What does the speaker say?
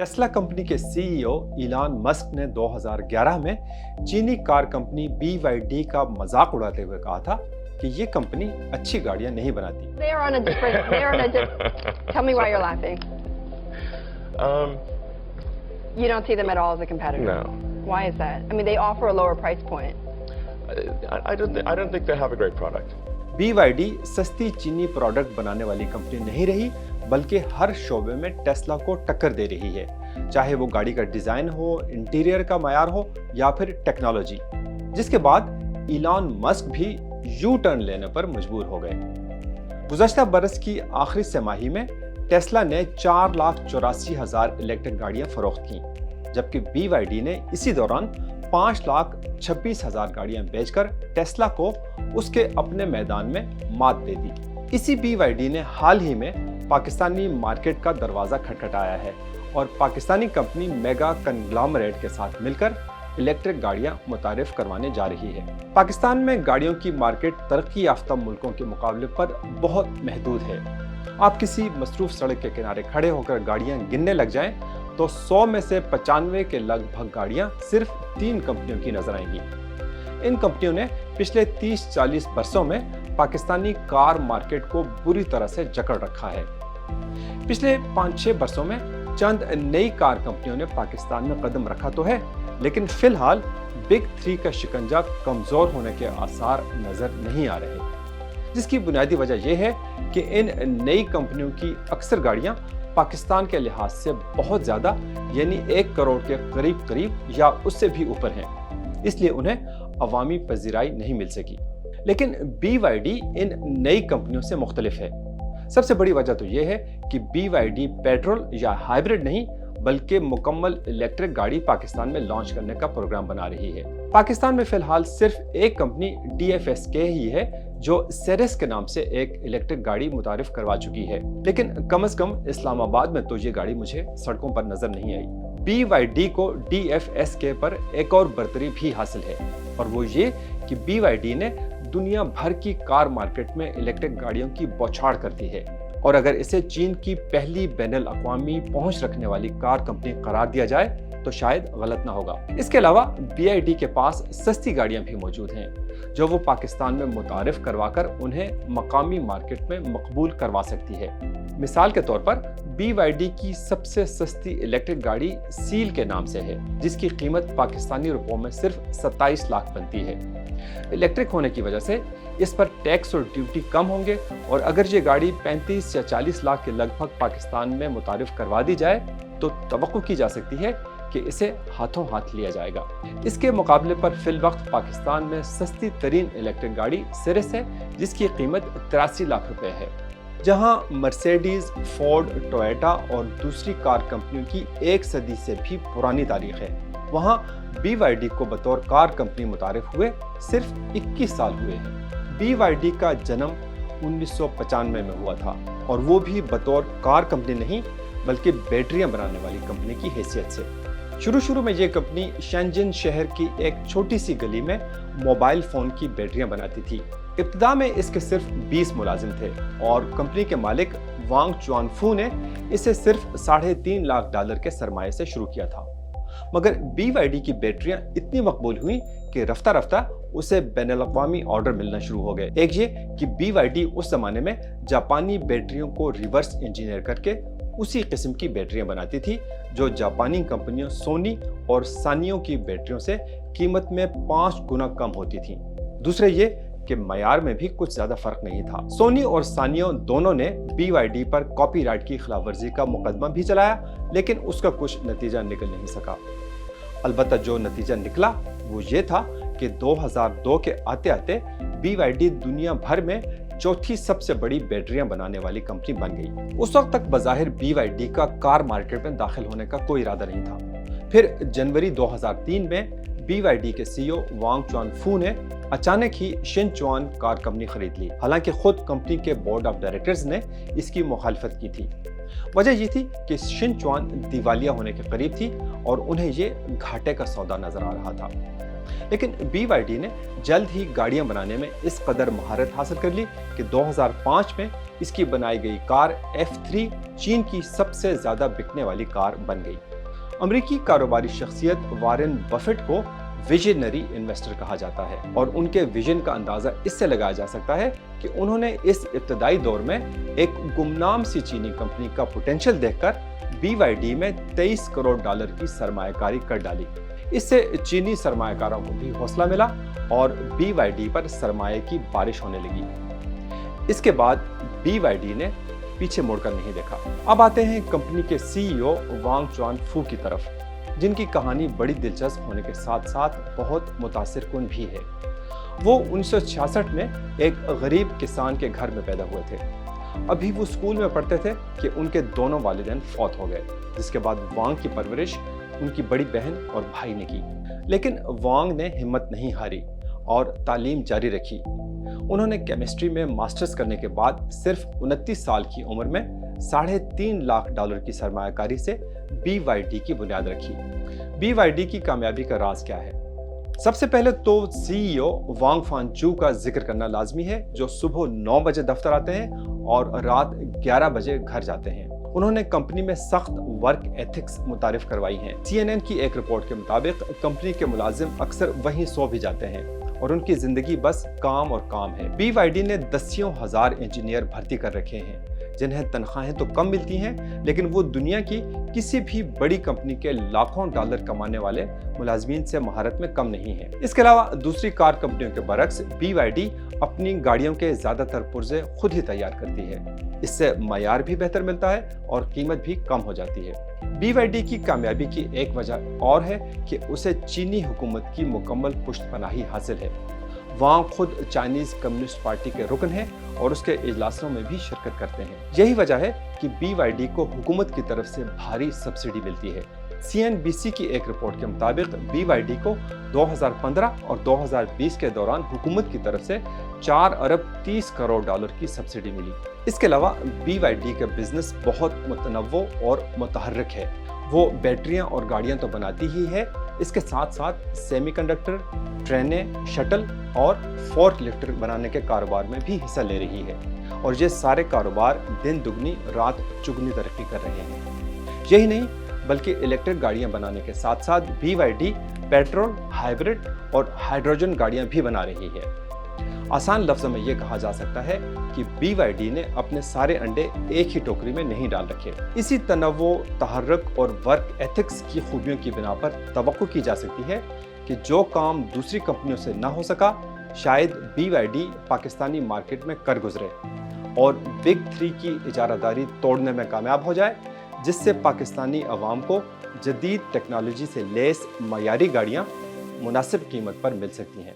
Tesla company के CEO Elon Musk ने 2011 में चीनी कार कंपनी BYD का मजाक उड़ाते हुए कहा था कि ये कंपनी अच्छी गाड़ियां नहीं बनाती। Tell me why you're laughing. You don't see them at all as a competitor? No. Why is that? I mean, they offer a lower price point. I don't think they have a great product. BYD सस्ती चीनी product बनाने वाली company नहीं रही, बल्कि हर शोबे में Tesla को टक्कर दे रही है, चाहे वो गाड़ी का डिजाइन हो, इंटीरियर का मयार हो या फिर टेक्नोलॉजी। जिसके बाद इलॉन मस्क भी यू टर्न लेने पर मजबूर हो गए। गुज़श्ता बरस की आखिरी तिमाही में टेस्ला ने 4,84,000 इलेक्ट्रिक गाड़ियां फरोख्त की, जबकि BYD ने इसी दौरान 5,26,000 गाड़ियां बेचकर टेस्ला को उसके अपने मैदान में मात दे दी। इसी BYD ने हाल ही में पाकिस्तानी मार्केट का दरवाज़ा खटखटाया है और पाकिस्तानी कंपनी मेगा कंग्लोमरेट के साथ मिलकर इलेक्ट्रिक गाड़ियां मुतारिफ करवाने जा रही है। पाकिस्तान में गाड़ियों की मार्केट तरक्की याफ्ता मुल्कों के मुकाबले पर बहुत महदूद है। आप किसी मसरूफ सड़क के किनारे खड़े होकर गाड़ियां गिनने लग जाएं तो 100 में से 95 के लगभग गाड़ियां सिर्फ 3 कंपनियों की नजर आएंगी। इन कंपनियों ने पिछले 30-40 वर्षों में पाकिस्तानी कार मार्केट को बुरी तरह से जकड़ रखा है। पिछले 5-6 वर्षों में चंद नई कार कंपनियों ने पाकिस्तान में कदम रखा तो है, लेकिन फिलहाल बिग 3 का शिकंजा कमजोर होने के आसार नजर नहीं आ रहे, जिसकी बुनियादी वजह यह है कि इन नई कंपनियों की अक्सर गाड़ियां पाकिस्तान के लिहाज से बहुत ज्यादा यानी 1 करोड़ के करीब या उससे भी ऊपर हैं, इसलिए उन्हें अवामी पजीराई नहीं मिल सकी। लेकिन BYD इन नई कंपनियों से मुख्तलिफ है। सबसे बड़ी वजह तो यह है कि BYD पेट्रोल या हाइब्रिड नहीं बल्कि मुकम्मल इलेक्ट्रिक गाड़ी पाकिस्तान में लॉन्च करने का प्रोग्राम बना रही है। पाकिस्तान में फिलहाल सिर्फ एक कंपनी DFSK ही है जो सेरेस के नाम से एक इलेक्ट्रिक गाड़ी मुतारिफ करवा चुकी है, लेकिन कम से कम इस्लामाबाद में तो ये गाड़ी मुझे सड़कों पर नजर नहीं आई। BYD को DFSK पर एक और बरतरी भी हासिल है, और वो ये कि BYD ने दुनिया भर की कार मार्केट में इलेक्ट्रिक गाड़ियों की बौछार कर दी है, और अगर इसे चीन की पहली बैनुल अक़वामी पहुंच रखने वाली कार कंपनी करार दिया जाए तो शायद गलत ना होगा। इसके अलावा BYD के पास सस्ती गाड़ियां भी मौजूद हैं जो वो पाकिस्तान में मुतारिफ करवाकर उन्हें मकामी मार्केट में मकबूल करवा सकती है। मिसाल के तौर पर BYD की सबसे सस्ती इलेक्ट्रिक गाड़ी सील के नाम से है, जिसकी कीमत पाकिस्तानी रुपयों में सिर्फ 27 लाख बनती है। इलेक्ट्रिक होने की वजह से इस पर टैक्स और ड्यूटी कम होंगे, और अगर ये गाड़ी 35 या 40 लाख के लगभग पाकिस्तान में मुतारिफ करवा दी जाए तो तवक्को की जा सकती है कि इसे हाथों हाथ लिया जाएगा। इसके मुकाबले पर फिल वक्त पाकिस्तान में सस्ती तरीन इलेक्ट्रिक गाड़ी सेरेस है, जिसकी कीमत 83 लाख रुपए है। जहां मर्सिडीज, फोर्ड, टोयोटा और दूसरी कार कंपनियों की 1 सदी से भी पुरानी तारीख है, वहां BYD को बतौर कार कंपनी मुतारिफ हुए सिर्फ 21 साल हुए हैं। BYD का जन्म 1995 में हुआ था, और वो भी बतौर कार कंपनी नहीं बल्कि बैटरियां बनाने वाली कंपनी की हैसियत से। शुरू में ये कंपनी शेंजन शहर की एक छोटी सी गली में मोबाइल फ़ोन की बैटरियां बनाती थी। इब्तिदा में इसके सिर्फ 20 मुलाजिम थे, और कंपनी के मालिक वांग चुआनफू ने इसे सिर्फ $3.5 लाख के सरमाए से शुरू किया था। मगर BYD की बैटरियां इतनी मकबूल हुई कि रफ्ता रफ्ता उसे बैनुल-अक़वामी ऑर्डर मिलना शुरू हो गए। एक ये कि BYD उस जमाने में जापानी बैटरियों को रिवर्स इंजीनियर करके उसी किस्म की बैटरियां बनाती थी जो जापानी कंपनियों सोनी और सानियो की बैटरियों से कीमत में 5 गुना कम होती थी। दूसरे ये कि मयार में भी कुछ ज्यादा फर्क नहीं था। सोनी और सानियो दोनों ने BYD पर कॉपीराइट की खिलाफवर्जी का मुकदमा भी चलाया, लेकिन उसका कुछ नतीजा निकल नहीं सका। अलबत्ता जो नतीजा निकला वो ये था कि 2002 के आते आते BYD दुनिया भर में चौथी सबसे बड़ी बैटरियां बनाने वाली कंपनी बन गई। उस वक्त तक बज़ाहिर BYD का कार मार्केट में दाखिल होने का कोई इरादा नहीं था। फिर जनवरी 2003 में BYD के CEO वांग चुआनफू ने अचानक ही शिनचुआन कार कंपनी खरीद ली। हालांकि खुद कंपनी के बोर्ड ऑफ डायरेक्टर्स ने इसकी मुखालफत की थी। वजह ये थी कि शिनचुआन दिवालिया होने के करीब थी और उन्हें ये घाटे का सौदा नजर आ रहा था। لیکن BYD نے جلد ہی گاڑیاں بنانے میں اس قدر مہارت حاصل کر لی کہ 2005 میں اس کی بنائی گئی کار F3 چین کی سب سے زیادہ بکنے والی کار بن گئی۔ امریکی کاروباری شخصیت وارن بفیٹ کو ویژنری انویسٹر کہا جاتا ہے، اور ان کے ویژن کا اندازہ اس سے لگایا جا سکتا ہے کہ انہوں نے اس ابتدائی دور میں ایک گمنام سی چینی کمپنی کا پوٹینشل دیکھ کر BYD میں $23 کروڑ کی سرمایہ کاری کر ڈالی۔ اس سے چینی سرمایہ کاروں کو بھی حوصلہ ملا اور BYD پر سرمایہ کی بارش ہونے لگی۔ اس کے بعد BYD نے پیچھے مڑ کر نہیں دیکھا۔ اب آتے ہیں کمپنی کے CEO وانگ چوان فو کی طرف، جن کی کہانی بڑی دلچسپ ہونے کے ساتھ ساتھ بہت متاثر کن بھی ہے۔ وہ 1966 میں ایک غریب کسان کے گھر میں پیدا ہوئے تھے۔ ابھی وہ اسکول میں پڑھتے تھے کہ ان کے دونوں والدین فوت ہو گئے، جس کے بعد وانگ کی پرورش ان کی بڑی بہن اور بھائی نے کی۔ لیکن وانگ نے ہمت نہیں ہاری اور تعلیم جاری رکھی۔ انہوں نے کیمسٹری میں ماسٹرز کرنے کے بعد صرف 29 سال کی عمر میں $3.5 لاکھ کی سرمایہ کاری سے BYD کی بنیاد رکھی۔ BYD کی کامیابی کا راز کیا ہے؟ سب سے پہلے تو CEO وانگ فانچو کا ذکر کرنا لازمی ہے، جو صبح 9 بجے دفتر آتے ہیں اور رات 11 بجے گھر جاتے ہیں۔ انہوں نے کمپنی میں سخت ورک ایتھکس متعارف کروائی ہیں۔ CNN کی ایک رپورٹ کے مطابق کمپنی کے ملازم اکثر وہیں سو بھی جاتے ہیں اور ان کی زندگی بس کام اور کام ہے۔ BYD نے دسیوں ہزار انجینئر بھرتی کر رکھے ہیں، جنہیں تنخواہیں تو کم ملتی ہیں، لیکن وہ دنیا کی کسی بھی بڑی کمپنی کے لاکھوں ڈالر کمانے والے ملازمین سے مہارت میں کم نہیں ہیں۔ اس کے علاوہ دوسری کار کمپنیوں کے برعکس BYD اپنی گاڑیوں کے زیادہ تر پرزے خود ہی تیار کرتی ہے۔ اس سے معیار بھی بہتر ملتا ہے اور قیمت بھی کم ہو جاتی ہے۔ BYD کی کامیابی کی ایک وجہ اور ہے کہ اسے چینی حکومت کی مکمل پشت پناہی حاصل ہے۔ وانگ خود چائنیز کمیونسٹ پارٹی کے رکن ہیں اور اس کے اجلاسوں میں بھی شرکت کرتے ہیں۔ یہی وجہ ہے کہ BYD کو حکومت کی طرف سے بھاری سبسڈی ملتی ہے۔ CNBC کی ایک رپورٹ کے مطابق BYD کو 2015 اور 2020 کے دوران حکومت کی طرف سے $4.30 کروڑ کی سبسڈی ملی۔ اس کے علاوہ BYD کا بزنس بہت متنوع اور متحرک ہے۔ وہ بیٹریاں اور گاڑیاں تو بناتی ہی ہے، اس کے ساتھ ساتھ سیمی کنڈکٹر، ٹرینیں، شٹل اور فورک لفٹر بنانے کے کاروبار میں بھی حصہ لے رہی ہے، اور یہ سارے کاروبار دن دگنی رات چگنی ترقی کر رہے ہیں۔ یہی نہیں بلکہ الیکٹرک گاڑیاں بنانے کے ساتھ ساتھ BYD پیٹرول، ہائیبرڈ اور ہائیڈروجن گاڑیاں بھی بنا رہی ہے۔ آسان لفظوں میں یہ کہا جا سکتا ہے کہ BYD نے اپنے سارے انڈے ایک ہی ٹوکری میں نہیں ڈال رکھے۔ اسی تنوع، تحرک اور ورک ایتھکس کی خوبیوں کی بنا پر توقع کی جا سکتی ہے کہ جو کام دوسری کمپنیوں سے نہ ہو سکا، شاید BYD پاکستانی مارکیٹ میں کر گزرے اور بگ 3 کی اجارہ داری توڑنے میں کامیاب ہو جائے، جس سے پاکستانی عوام کو جدید ٹیکنالوجی سے لیس معیاری گاڑیاں مناسب قیمت پر مل سکتی ہیں۔